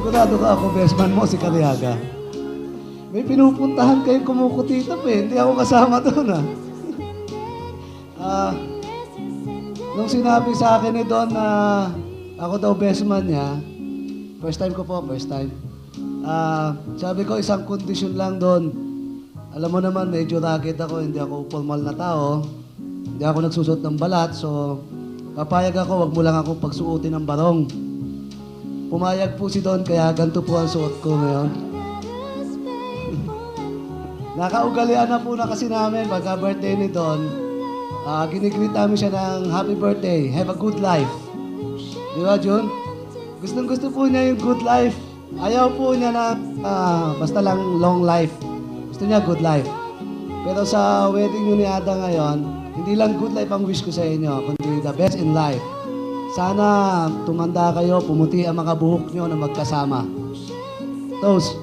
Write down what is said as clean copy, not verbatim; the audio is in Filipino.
Sigurado ka ako, best man mo, si Cariaga. May pinupuntahan kayong kumukutita pa eh. Hindi ako kasama doon ah. Nung sinabi sa akin ni Don na ako daw best man niya, first time ko po, first time. Sabi ko, isang kondisyon lang doon. Alam mo naman, medyo rugged ako, hindi ako formal na tao. Hindi ako nagsusot ng balat, so papayag ako, wag mo lang ako pagsuotin ng barong. Pumayag po si Don, kaya ganito po ang suot ko ngayon. Nakaugalian na po na kasi namin, pagka-birthday ni Don, ginigreet namin siya ng happy birthday, have a good life. Di ba, Jun? Gustong gusto po niya yung good life. Ayaw po niya na basta lang long life. Gusto niya good life. Pero sa wedding niyo ni Ada ngayon, hindi lang good life ang wish ko sa inyo, kundi the best in life. Sana tumanda kayo, pumuti ang mga buhok niyo na magkasama. Toast.